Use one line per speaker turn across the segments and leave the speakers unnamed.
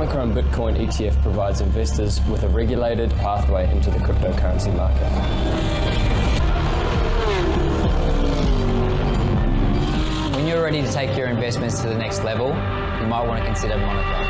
Homegrown Bitcoin ETF provides investors with a regulated pathway into the cryptocurrency market.
When you're ready to take your investments to the next level, you might want to consider Monaco.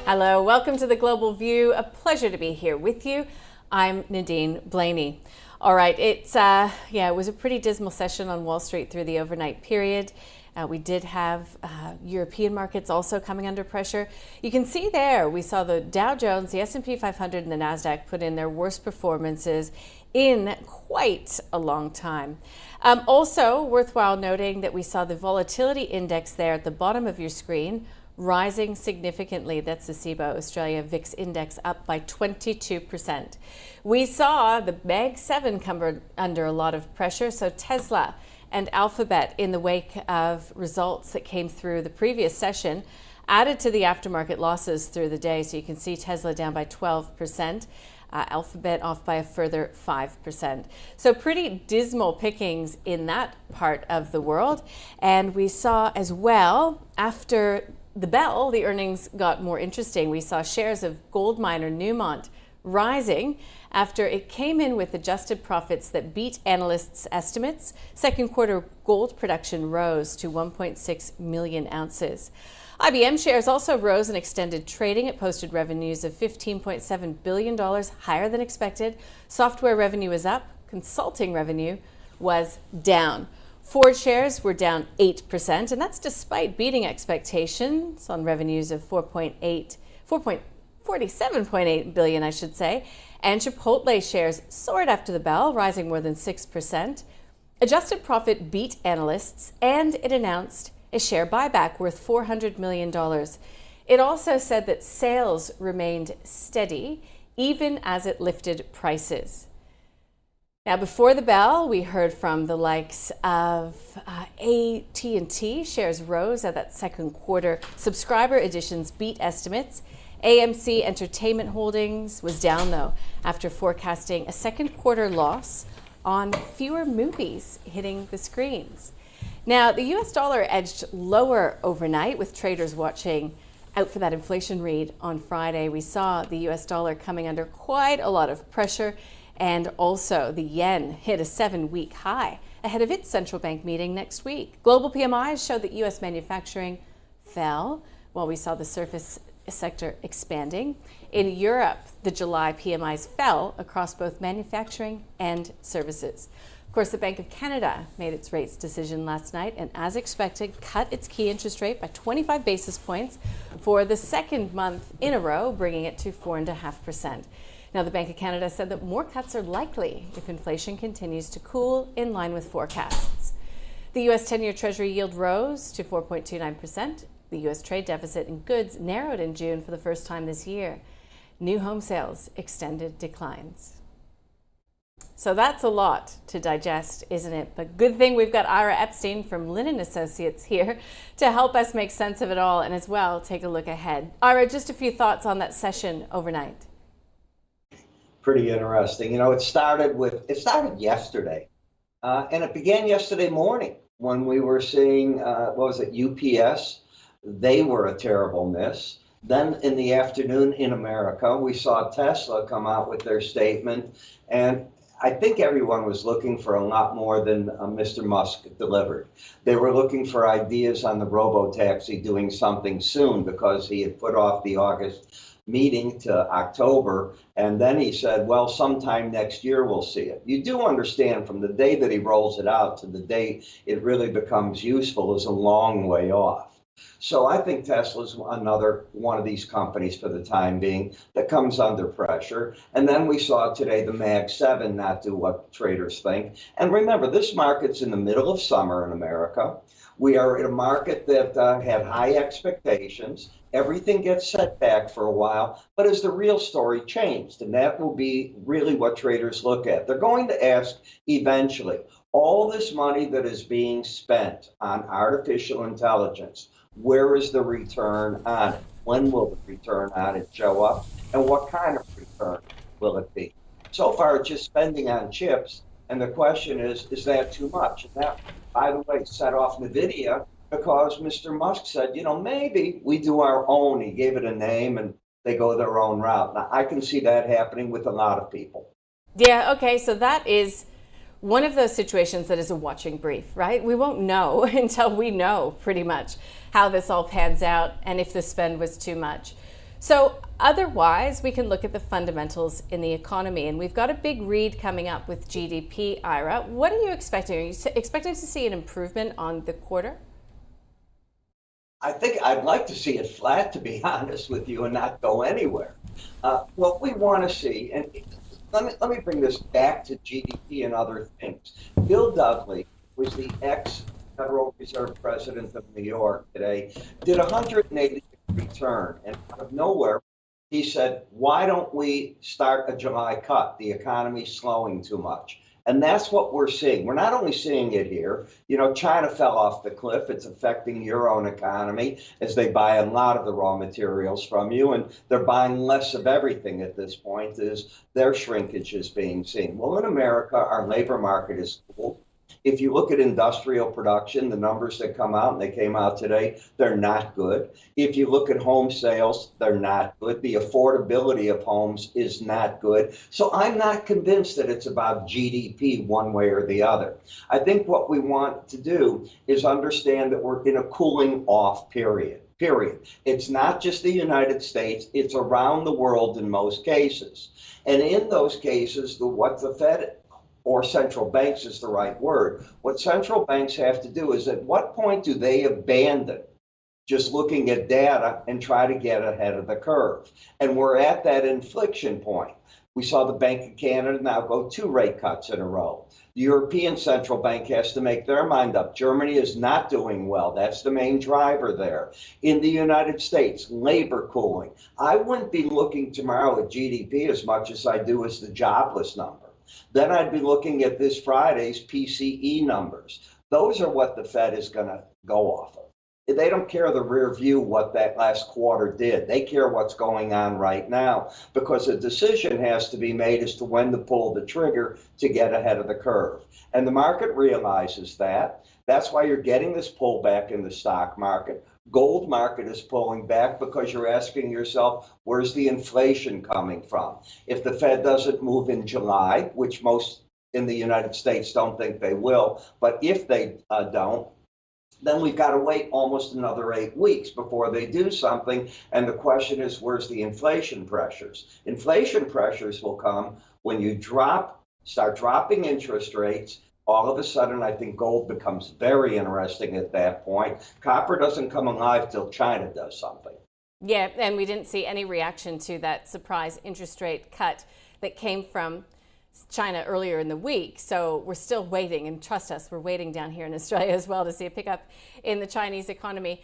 Hello, welcome to the Global View. A pleasure to be here with you. I'm Nadine Blaney. All right, it was a pretty dismal session on Wall Street through the overnight period. We did have European markets also coming under pressure. You can see there, we saw the Dow Jones, the S&P 500, and the NASDAQ put in their worst performances in quite a long time. Also worthwhile noting that we saw the volatility index there at the bottom of your screen rising significantly. That's the CIBO Australia VIX index up by 22%. We saw the Mag 7 come under a lot of pressure, so Tesla and Alphabet, in the wake of results that came through the previous session, added to the aftermarket losses through the day. So you can see Tesla down by 12%, Alphabet off by a further 5%. So pretty dismal pickings in that part of the world. And we saw as well, after the bell, the earnings got more interesting. We saw shares of gold miner Newmont rising after it came in with adjusted profits that beat analysts' estimates. Second quarter gold production rose to 1.6 million ounces. IBM shares also rose and extended trading. It posted revenues of $15.7 billion, higher than expected. Software revenue was up, consulting revenue was down. Ford shares were down 8%, and that's despite beating expectations on revenues of $47.8 billion, I should say. And Chipotle shares soared after the bell, rising more than 6%. Adjusted profit beat analysts, and it announced a share buyback worth $400 million. It also said that sales remained steady, even as it lifted prices. Now, before the bell, we heard from the likes of AT&T. Shares rose as that second quarter subscriber additions beat estimates. AMC Entertainment Holdings was down, though, after forecasting a second quarter loss on fewer movies hitting the screens. Now, the US dollar edged lower overnight, with traders watching out for that inflation read on Friday. We saw the US dollar coming under quite a lot of pressure, and also the yen hit a 7-week high ahead of its central bank meeting next week. Global PMIs showed that US manufacturing fell, while we saw the service sector expanding. In Europe, the July PMIs fell across both manufacturing and services. Of course, the Bank of Canada made its rates decision last night and, as expected, cut its key interest rate by 25 basis points for the second month in a row, bringing it to 4.5%. Now, the Bank of Canada said that more cuts are likely if inflation continues to cool in line with forecasts. The U.S. 10-year Treasury yield rose to 4.29%. The U.S. trade deficit in goods narrowed in June for the first time this year. New home sales extended declines. So that's a lot to digest, isn't it? But good thing we've got Ira Epstein from Linn Associates here to help us make sense of it all, and as well take a look ahead. Ira, just a few thoughts on that session overnight.
Pretty interesting. You know, it started yesterday, and it began yesterday morning when we were seeing, UPS. They were a terrible miss. Then in the afternoon in America, we saw Tesla come out with their statement, and I think everyone was looking for a lot more than Mr. Musk delivered. They were looking for ideas on the robotaxi doing something soon, because he had put off the August meeting to October, and then he said, well, sometime next year we'll see it. You do understand, from the day that he rolls it out to the day it really becomes useful is a long way off. So I think Tesla's another one of these companies for the time being that comes under pressure. And then we saw today the Mag 7 not do what traders think. And remember, this market's in the middle of summer in America. We are in a market that had high expectations, everything gets set back for a while, but has the real story changed? And that will be really what traders look at. They're going to ask eventually, all this money that is being spent on artificial intelligence, where is the return on it? When will the return on it show up? And what kind of return will it be? So far, it's just spending on chips. And the question is that too much? And that, by the way, set off NVIDIA because Mr. Musk said, maybe we do our own. He gave it a name and they go their own route. Now, I can see that happening with a lot of people.
Yeah, okay, so that is one of those situations that is a watching brief, right? We won't know until we know pretty much how this all pans out and if the spend was too much. So otherwise, we can look at the fundamentals in the economy. And we've got a big read coming up with GDP, Ira. What are you expecting? Are you expecting to see an improvement on the quarter?
I think I'd like to see it flat, to be honest with you, and not go anywhere. What we want to see, and let me bring this back to GDP and other things. Bill Dudley was the ex-Federal Reserve President of New York today, did 180 return, and out of nowhere, he said, why don't we start a July cut? The economy's slowing too much. And that's what we're seeing. We're not only seeing it here. China fell off the cliff. It's affecting your own economy as they buy a lot of the raw materials from you, and they're buying less of everything at this point as their shrinkage is being seen. Well, in America, our labor market is cool. If you look at industrial production, the numbers that come out, and they came out today, they're not good. If you look at home sales, they're not good. The affordability of homes is not good. So I'm not convinced that it's about GDP one way or the other. I think what we want to do is understand that we're in a cooling off period. It's not just the United States, it's around the world in most cases. And in those cases, what the Fed or central banks is the right word. What central banks have to do is at what point do they abandon just looking at data and try to get ahead of the curve? And we're at that inflection point. We saw the Bank of Canada now go 2 rate cuts in a row. The European Central Bank has to make their mind up. Germany is not doing well. That's the main driver there. In the United States, labor cooling. I wouldn't be looking tomorrow at GDP as much as I do as the jobless number. Then I'd be looking at this Friday's PCE numbers. Those are what the Fed is going to go off of. They don't care the rear view what that last quarter did. They care what's going on right now because a decision has to be made as to when to pull the trigger to get ahead of the curve. And the market realizes that. That's why you're getting this pullback in the stock market. Gold market is pulling back because you're asking yourself, where's the inflation coming from? If the Fed doesn't move in July, which most in the United States don't think they will, but if they don't, then we've got to wait almost another 8 weeks before they do something. And the question is, where's the inflation pressures? Inflation pressures will come when you start dropping interest rates. All of a sudden, I think gold becomes very interesting at that point. Copper doesn't come alive till China does something.
Yeah, and we didn't see any reaction to that surprise interest rate cut that came from China earlier in the week. So we're still waiting, and trust us, we're waiting down here in Australia as well to see a pickup in the Chinese economy.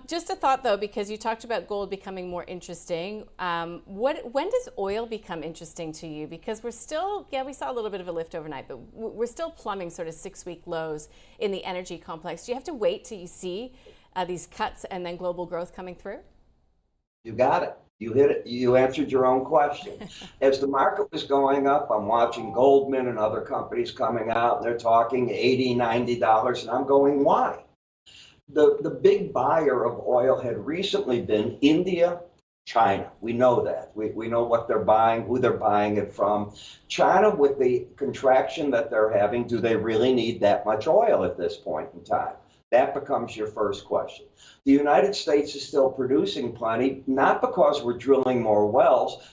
Just a thought though, because you talked about gold becoming more interesting. When does oil become interesting to you? Because we're still, we saw a little bit of a lift overnight, but we're still plumbing sort of 6-week lows in the energy complex. Do you have to wait till you see these cuts and then global growth coming through?
You got it. You hit it. You answered your own question. As the market was going up, I'm watching Goldman and other companies coming out. They're talking $80, $90, and I'm going, why? The big buyer of oil had recently been India, China. We know that. We know what they're buying, who they're buying it from. China, with the contraction that they're having, do they really need that much oil at this point in time? That becomes your first question. The United States is still producing plenty, not because we're drilling more wells.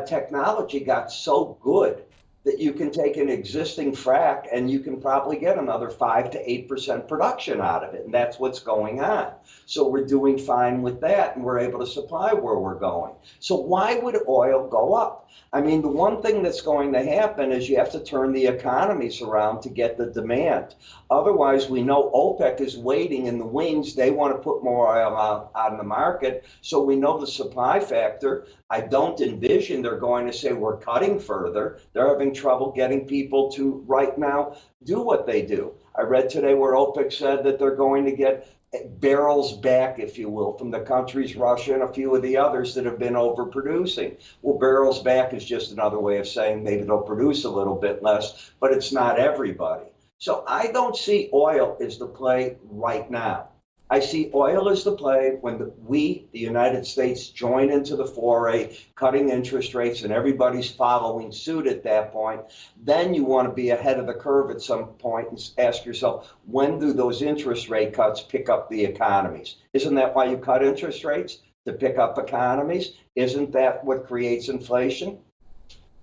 Technology got so good that you can take an existing frac and you can probably get another 5 to 8% production out of it. And that's what's going on. So we're doing fine with that, and we're able to supply where we're going. So why would oil go up? I mean, the one thing that's going to happen is you have to turn the economies around to get the demand. Otherwise, we know OPEC is waiting in the wings. They want to put more oil out on the market. So we know the supply factor. I don't envision they're going to say we're cutting further. They're having trouble getting people to right now do what they do. I read today where OPEC said that they're going to get barrels back, if you will, from the countries, Russia and a few of the others that have been overproducing. Well, barrels back is just another way of saying maybe they'll produce a little bit less, but it's not everybody. So I don't see oil as the play right now. I see oil as the play when the United States, join into the foray, cutting interest rates, and everybody's following suit at that point. Then you want to be ahead of the curve at some point and ask yourself, when do those interest rate cuts pick up the economies? Isn't that why you cut interest rates? To pick up economies? Isn't that what creates inflation?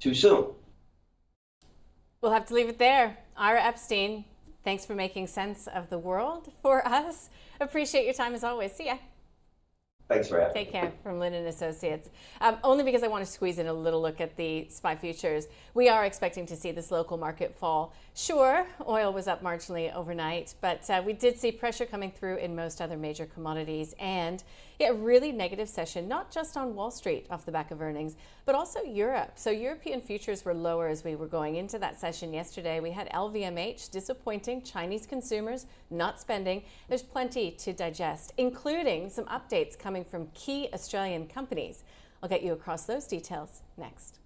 Too soon.
We'll have to leave it there. Ira Epstein, thanks for making sense of the world for us. Appreciate your time as always. See ya.
Thanks for having me.
Take care from Linn Associates. Only because I want to squeeze in a little look at the SPY futures. We are expecting to see this local market fall. Sure, oil was up marginally overnight, but we did see pressure coming through in most other major commodities, and a really negative session, not just on Wall Street off the back of earnings, but also Europe. So European futures were lower as we were going into that session yesterday. We had LVMH disappointing, Chinese consumers not spending. There's plenty to digest, including some updates coming from key Australian companies. I'll get you across those details next.